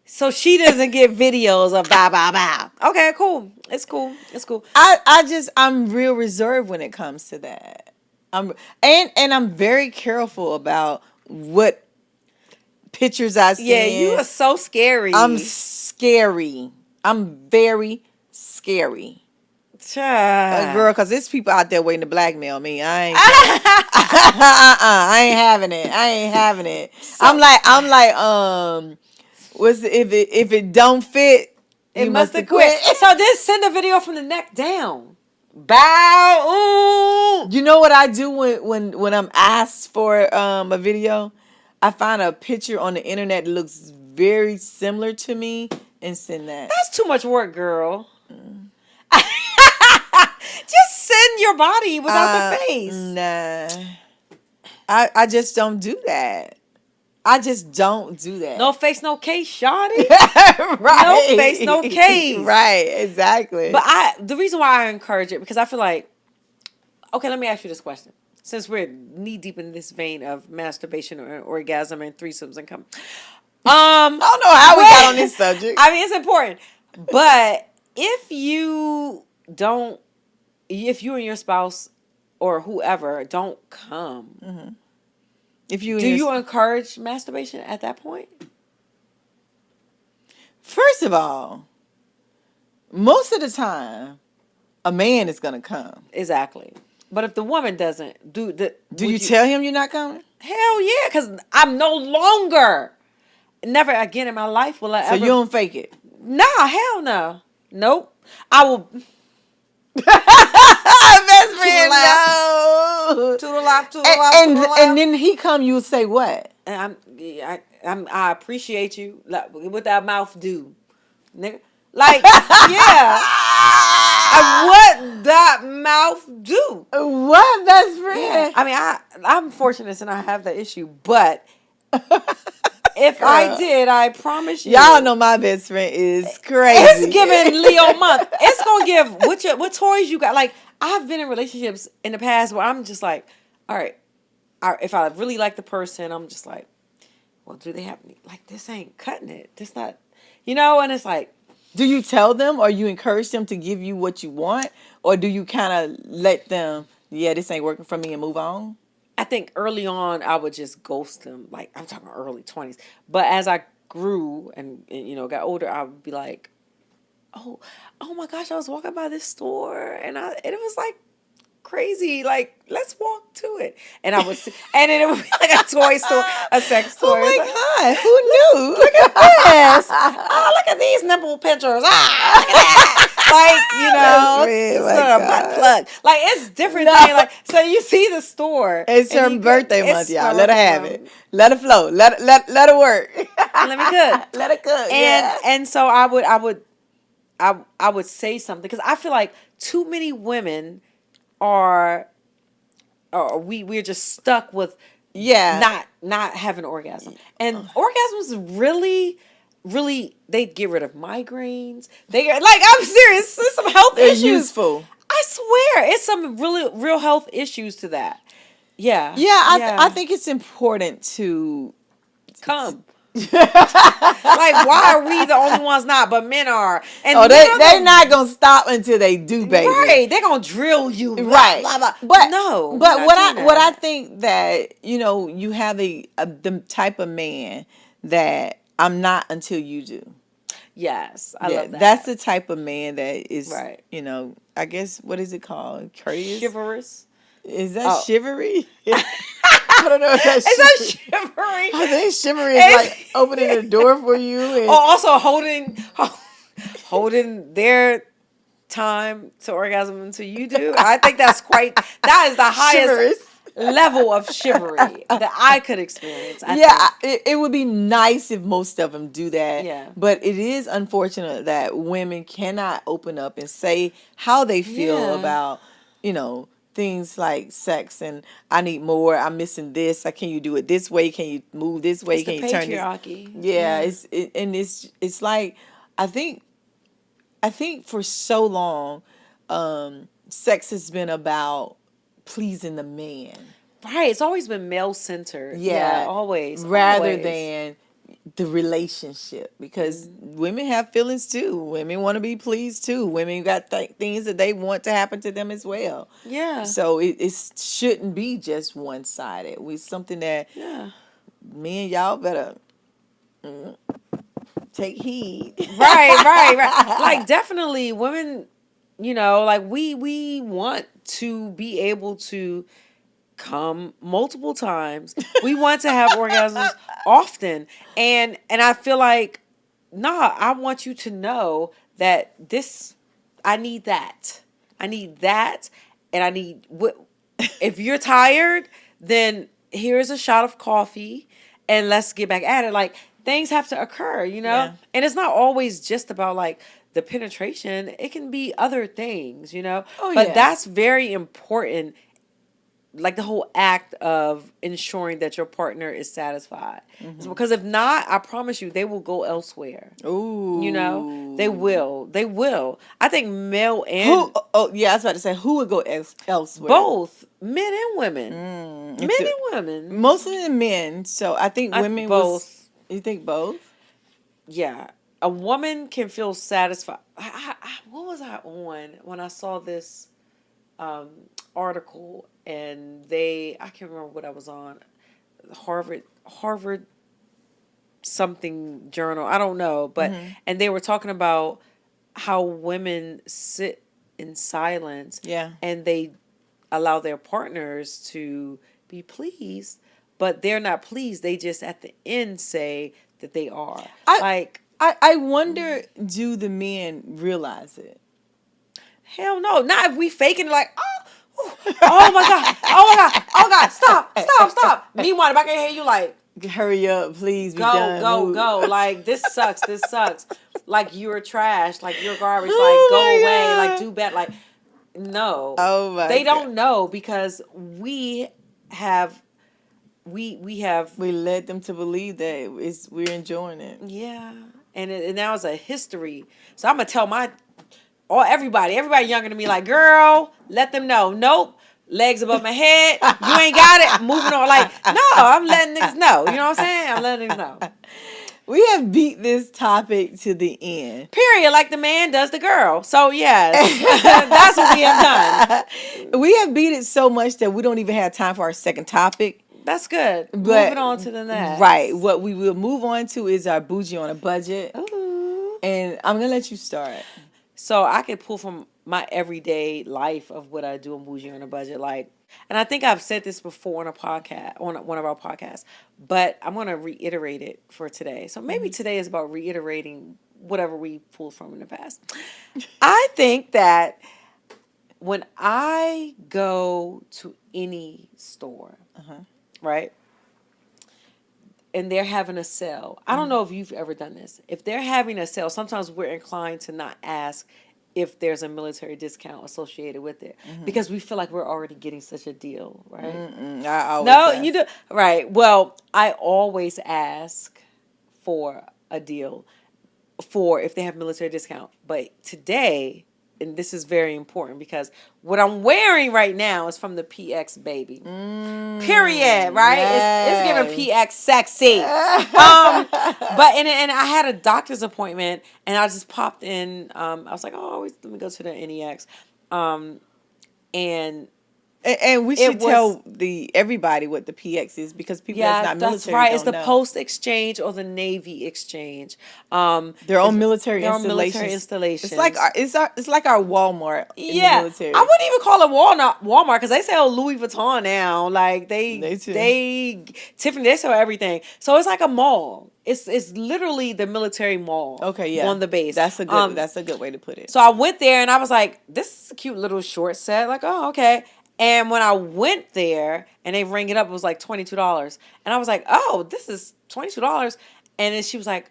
So she doesn't get videos of blah blah blah. Okay, cool. It's cool. It's cool. I'm real reserved when it comes to that. I'm very careful about what pictures I see. Yeah, you are so scary. I'm scary. I'm very scary. Girl, because there's people out there waiting to blackmail me. I ain't having it. I ain't having it. So, I'm like, if it don't fit, it must have quit. So then send a video from the neck down. Bow. Ooh. You know what I do when I'm asked for a video? I find a picture on the internet that looks very similar to me and send that. That's too much work, girl. Just send your body without the face. Nah. I just don't do that. I just don't do that. No face, no case, shawty. Right. No face, no case. Right, exactly. But the reason why I encourage it, because I feel like, okay, let me ask you this question. Since we're knee deep in this vein of masturbation or orgasm and threesomes and come. I don't know how we got on this subject. I mean, it's important. But if you and your spouse or whoever don't come, mm-hmm. Do you encourage masturbation at that point? First of all, most of the time, a man is gonna come. Exactly. But if the woman doesn't, do you tell him you're not coming? Hell yeah, because I'm no longer. Never again in my life will I ever. So you don't fake it? Nah, hell no. Nope. I will. Best friend, no. To the left. And then he come, you would say what? I appreciate you. Like, what that mouth do, nigga? Like, yeah. What that mouth do? What, best friend? Yeah. I mean, I'm fortunate and I have that issue, but if I did, I promise you. Y'all know my best friend is crazy. It's giving Leo month. It's gonna give what toys you got. Like, I've been in relationships in the past where I'm just like, all right, if I really like the person, I'm just like, well, do they have like this ain't cutting it. This not, and it's like. Do you tell them or you encourage them to give you what you want? Or do you kind of let them, yeah, this ain't working for me and move on? I think early on I would just ghost them. Like, I'm talking early 20s. But as I grew and got older, I would be like, oh my gosh, I was walking by this store and it was like crazy. Like, let's walk to it. And I was, and then it would be like a toy store, a sex toy. Oh my God, who knew? Look at this. Oh, look at these nipple pictures. Look at that. It's a butt plug. Like, it's different thing. Like, so you see the store. It's her birthday month, y'all. Let her have it. Let her flow. Let her work. Let me cook. Let her cook. And so I would say something because I feel like too many women we're just stuck with not having orgasm. And orgasms really they get rid of migraines. I'm serious, there's some health issues. Useful. I swear, it's some real health issues to that. Yeah. I think it's important to come. Like, why are we the only ones not, but men are? And Oh, men are they're not gonna stop until they do, baby. right. They're gonna drill you. Blah Right. blah blah. But No, we're but not doing what I that. think that you have the type of man that I'm not until you do. Yes, I Yeah, love that's that. the type of man that is, Right. I guess, what is it called? Courteous? Chivalrous. Is that Oh, chivalry? I don't know if that's it's chivalry. a chivalry. I think chivalry is like opening the It's, door for you oh, and also holding their time to orgasm until you do. I think that is the highest chivalrous. level of chivalry that I could experience. I Yeah, think. it would be nice if most of them do that, Yeah. but it is unfortunate that women cannot open up and say how they feel Yeah. about, things like sex and I need more, I'm missing this, can you do it this way? Can you move this way? It's the Can you turn this? patriarchy. Yeah, Yeah. it's like I think I think for so long, sex has been about pleasing the man. Right. It's always been male centered. Yeah. Yeah, Always. rather Always. than the relationship, because women have feelings too. Women want to be pleased too. Women got things that they want to happen to them as well. Yeah. So it shouldn't be just one sided. We something that Yeah. me and y'all better take heed. Right. Like definitely women, like we want to be able to come multiple times. We want to have orgasms often. And I feel like, nah, I want you to know that I need that. I need that. And I need what if you're tired, then here's a shot of coffee and let's get back at it. Like things have to occur, Yeah. And it's not always just about like the penetration. It can be other things, Oh But yeah. that's very important, like the whole act of ensuring that your partner is satisfied. Because if not, I promise you, they will go elsewhere. Ooh. They will. They will. I think male Who? and Oh yeah, I was about to say who would go elsewhere. both men and women, Mm, men if the- and women. Mostly the men. So I think women was. Both. You think both? Yeah, a woman can feel satisfied. What was I on when I saw this um, article? And I can't remember what I was on. Harvard something journal. I don't know, but and they were talking about how women sit in silence. Yeah. And they allow their partners to be pleased, but they're not pleased. They just at the end say that they are. I wonder, do the men realize it? Hell no. Not if we faking it like, oh my God. Oh my God. Stop. Meanwhile, if I can hear you like, Hurry up, please. Be done. go. Like, this sucks. Like, you're trash. Like, you're garbage. Like, Oh go my away. God. Like, do better. Like, no. Oh my They God. don't know because we have. We led them to believe that we're enjoying it. yeah, and now it's a history. So I'm gonna tell everybody younger than me, like, girl, let them know. Nope, legs above my head. You ain't got it. Moving on. Like, no, I'm letting niggas know. You know what I'm saying? I'm letting niggas know. We have beat this topic to the end. Period. Like the man does the girl. So yes, that's what we have done. We have beat it so much that we don't even have time for our second topic. That's good. But, moving on to the next. Right. What we will move on to is our bougie on a budget. Ooh. And I'm going to let you start. So I could pull from my everyday life of what I do in bougie on a budget. Like, and I think I've said this before on a podcast, on one of our podcasts, but I'm going to reiterate it for today. So maybe today is about reiterating whatever we pulled from in the past. I think that when I go to any store, right? And they're having a sale. I don't know if you've ever done this. If they're having a sale, sometimes we're inclined to not ask if there's a military discount associated with it because we feel like we're already getting such a deal, right? I always No, ask. you do. Right. Well, I always ask for a deal for if they have military discount. But today and this is very important because what I'm wearing right now is from the PX baby. Period. Right? It's giving PX sexy. But and I had a doctor's appointment, and I just popped in. I was like, oh, let me go to the NEX, and we should tell everybody what the PX is, because people that's not military, that's right. don't It's the know. Post Exchange or the Navy Exchange. Their own military installations. It's like our Walmart in the military. I wouldn't even call it Walmart because they sell Louis Vuitton now. Like they Tiffany, they sell everything. So it's like a mall. It's literally the military mall. Okay, yeah. On the base. That's a good way to put it. So I went there and I was like, this is a cute little short set. Like, oh, okay. And when I went there and they rang it up, it was like $22. And I was like, oh, this is $22. And then she was like,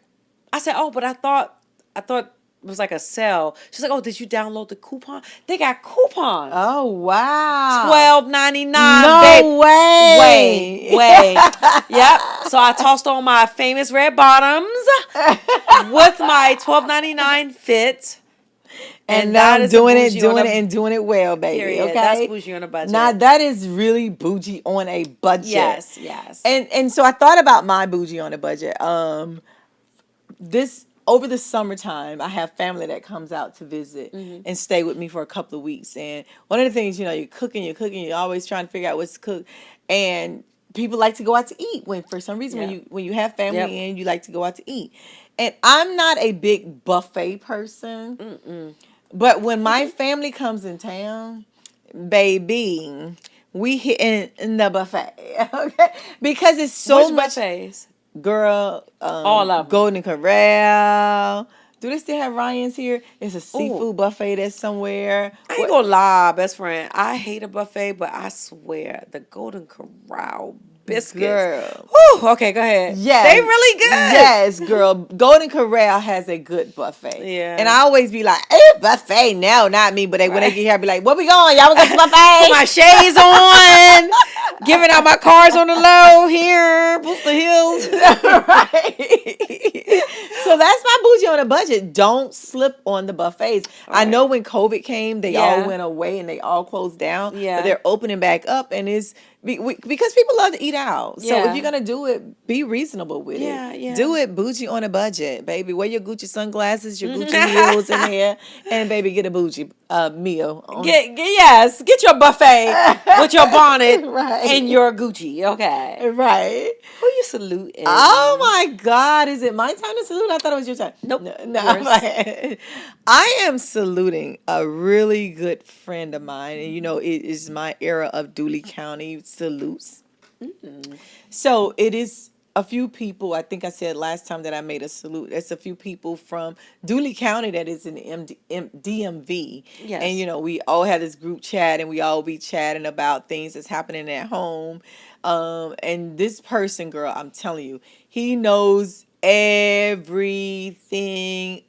I said, oh, but I thought it was like a sale. She's like, oh, did you download the coupon? They got coupons. Oh, wow. $12.99. No way. Way. Yep. So I tossed on my famous red bottoms with my $12.99 fit. And I'm doing it well, baby. Period. Okay, that's bougie on a budget. Now that is really bougie on a budget. Yes. And so I thought about my bougie on a budget. This over the summertime, I have family that comes out to visit and stay with me for a couple of weeks. And one of the things, you're cooking, you're always trying to figure out what's to cook. And people like to go out to eat for some reason when you have family in, you like to go out to eat. And I'm not a big buffet person. But when my family comes in town, baby, we hit in the buffet, okay? Because it's so Which much. buffets? Girl, all of them. Golden Corral. Do they still have Ryan's here? It's a seafood buffet that's somewhere. I ain't gonna lie, best friend. I hate a buffet, but I swear the Golden Corral biscuits. Girl. Whew, okay, go ahead. Yes. They really good. Yes, girl. Golden Corral has a good buffet. Yeah. And I always be like, buffet. No, not me. But when they get here, I be like, where we going? Y'all want to go to the buffet? Put my shades on. Giving out my cards on the low here. Boots2Heels. Right. So that's my bougie on a budget. Don't slip on the buffets. I know when COVID came, they all went away and they all closed down. Yeah. But they're opening back up, and it's because people love to eat out. So if you're going to do it, be reasonable with it. Do it bougie on a budget, baby. Wear your Gucci sunglasses, your Gucci heels in here, and baby, get a bougie meal. Get your buffet with your bonnet and your Gucci. Okay. Right. Who you saluting? Oh my God. Is it my time to salute? I thought it was your time. Nope. No. I am saluting a really good friend of mine. And it is my era of Dooley County salutes. So it is a few people. I think I said last time that I made a salute. It's a few people from Dooley County that is in DMV. Yes. And we all have this group chat, and we all be chatting about things that's happening at home. And this person, girl, I'm telling you, he knows everything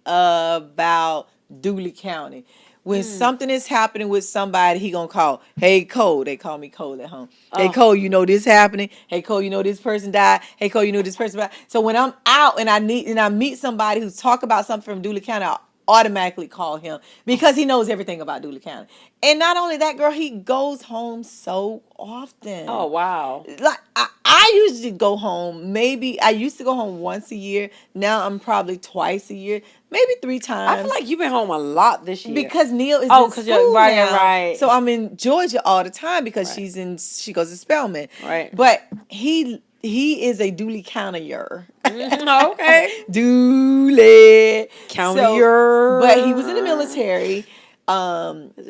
about Dooley County. When something is happening with somebody, he gonna call, hey, Cole. They call me Cole at home. Hey, Cole, this happening? Hey, Cole, this person died? Hey, Cole, this person died? So when I'm out and I meet somebody who's talk about something from Dooley County, I'll automatically call him because he knows everything about Dooley County. And not only that, girl, he goes home so often. Oh, wow. Like I usually go home. Maybe I used to go home once a year. Now I'm probably twice a year, maybe 3 times. I feel like you've been home a lot this year because Neil is in school you're now. Right. So I'm in Georgia all the time because she goes to Spelman. Right. But he is a Dooley County-er. Okay. Dooley County-er. But he was in the military.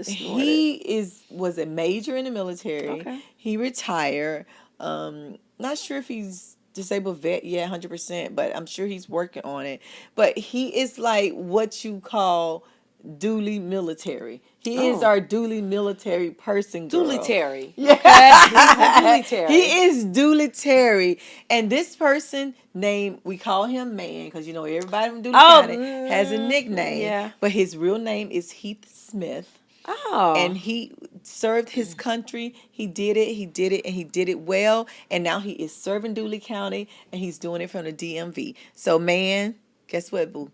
He was a major in the military. Okay. He retired. Not sure if he's disabled vet yet 100%, but I'm sure he's working on it. But he is like what you call Dooley military. He is our Dooley military person, girl. Dooley Terry. Yeah. Okay. He's Dooley Terry. He is Dooley Terry. And this person we call him Man, because everybody from Dooley County has a nickname. Yeah. But his real name is Heath Smith. Oh. And he served his country. He did it, and he did it well. And now he is serving Dooley County, and he's doing it from the DMV. So, Man, guess what, boo?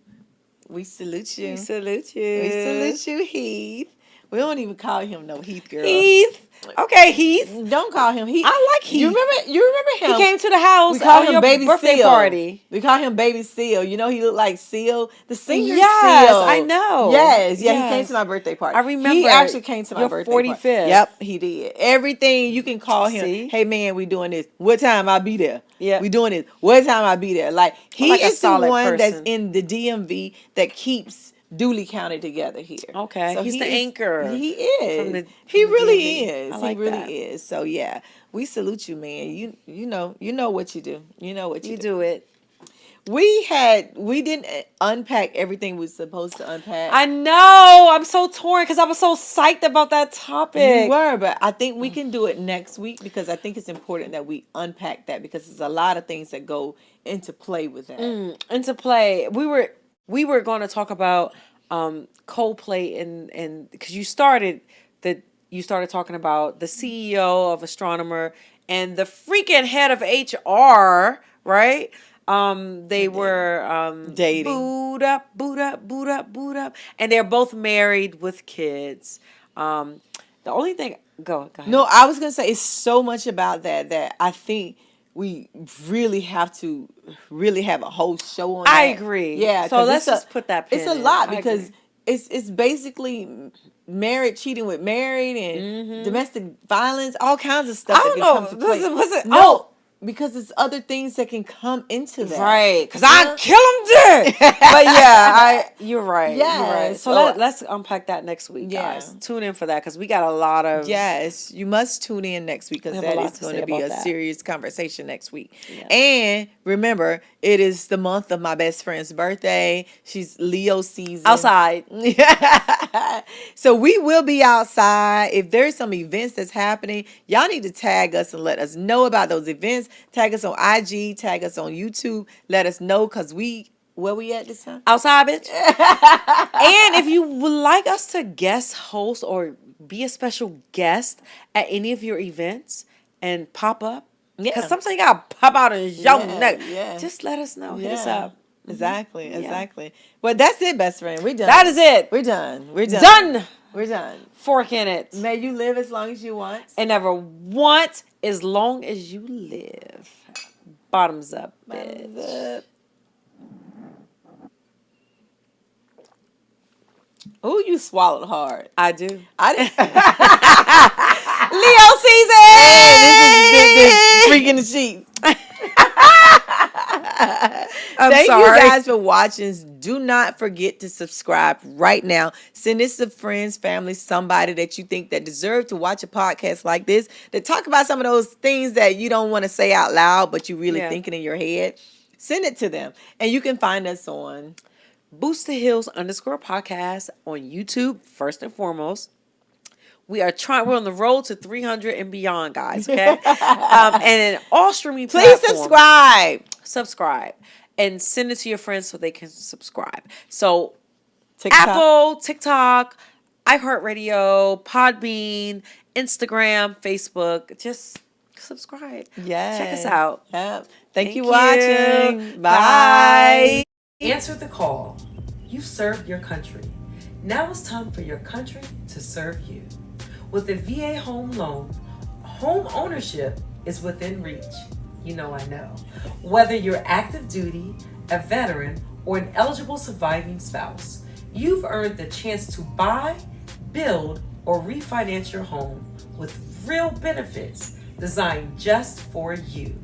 We salute you. We salute you. We salute you, Heath. We don't even call him no Heath, girl. Heath. Okay, Heath. Don't call him Heath. I like Heath. You remember him? He came to the house We call on him your Baby birthday Seal. party. We call him Baby Seal. You know, he looked like Seal, the singer Yes, Seal. I know. Yes, yeah, Yes. he came to my birthday party. I remember. He actually came to my your birthday 45th. party. Yep, he did. Everything you can call him. See? Hey man, we doing this. What time I be there? Yeah. We doing this. What time I be there? Like he like a is the solid one that's person. in the DMV that keeps Dooley County together here. Okay, So he's the anchor. He is. from the He really DMV. is. I like he really that. is. So yeah, we salute you, man. You know what you do. You know what you, You do it. We didn't unpack everything we were supposed to unpack. I know. I'm so torn because I was so psyched about that topic. You were, but I think we can do it next week because I think it's important that we unpack that because there's a lot of things that go into play with that. Into play. We were going to talk about Coldplay and because you started talking about the CEO of Astronomer and the freaking head of HR, right? They were Dating. Boot up, and they're both married with kids. The only thing, go ahead. No, I was gonna say it's so much about that I think we really have to really have a whole show on that. I agree. Yeah, so let's just put that pin it's a in. lot I because agree. it's basically married cheating with married and domestic violence, all kinds of stuff. I don't that can come to play. Was it? No, because it's other things that can come into that. Right, because I kill him dead. But yeah, you're right. Yes. You're right. So let's unpack that next week, guys. Tune in for that because we got a lot of. Yes, you must tune in next week because We have a that lot is to going say to be about a that. serious conversation next week. Yeah. And remember, it is the month of my best friend's birthday. She's Leo season. Outside. So we will be outside. If there's some events that's happening, y'all need to tag us and let us know about those events. Tag us on IG, tag us on YouTube. Let us know because where we at this time? Outside, bitch. And if you would like us to guest host or be a special guest at any of your events and pop up, because sometimes you gotta pop out and show neck. Yeah. Just let us know. Hit us up. Exactly. Well, that's it, best friend. We're done. That is it. We're done. We're done. Done. We're done. Fork in it. May you live as long as you want. And never want as long as you live. Bottoms up, bitch. Bottoms up. Oh, you swallowed hard. I do. I didn't. Leo season. Hey, this is freaking the sheets. I'm Thank sorry. you guys for watching. Do not forget to subscribe right now. Send this to friends, family, somebody that you think that deserve to watch a podcast like this, that talk about some of those things that you don't want to say out loud, but you really thinking in your head. Send it to them. And you can find us on Boots2Heels _podcast on YouTube, first and foremost. We're on the road to 300 and beyond, guys. Okay, and in all streaming please platforms, subscribe, and send it to your friends so they can subscribe. So, TikTok. Apple, TikTok, iHeartRadio, Podbean, Instagram, Facebook. Just subscribe. Yeah, check us out. Yep. Thank you for watching. Bye. Answer the call. You served your country. Now it's time for your country to serve you. With the VA home loan, home ownership is within reach. You know I know. Whether you're active duty, a veteran, or an eligible surviving spouse, you've earned the chance to buy, build, or refinance your home with real benefits designed just for you.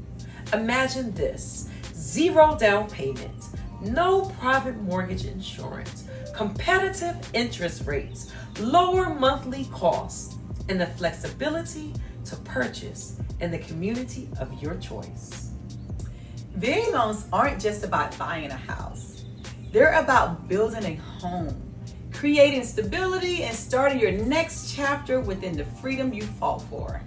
Imagine this: 0 down payment, no private mortgage insurance, competitive interest rates, lower monthly costs, and the flexibility to purchase in the community of your choice. VA loans aren't just about buying a house. They're about building a home, creating stability, and starting your next chapter within the freedom you fought for.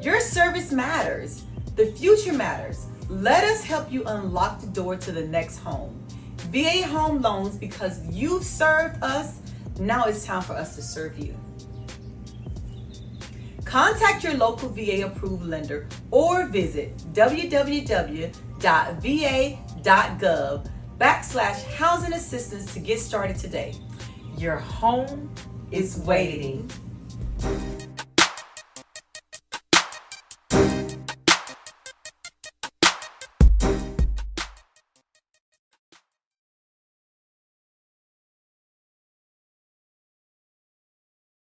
Your service matters. The future matters. Let us help you unlock the door to the next home. VA Home Loans, because you've served us, now it's time for us to serve you. Contact your local VA approved lender or visit www.va.gov boots2heels.com/housing assistance to get started today. Your home is waiting.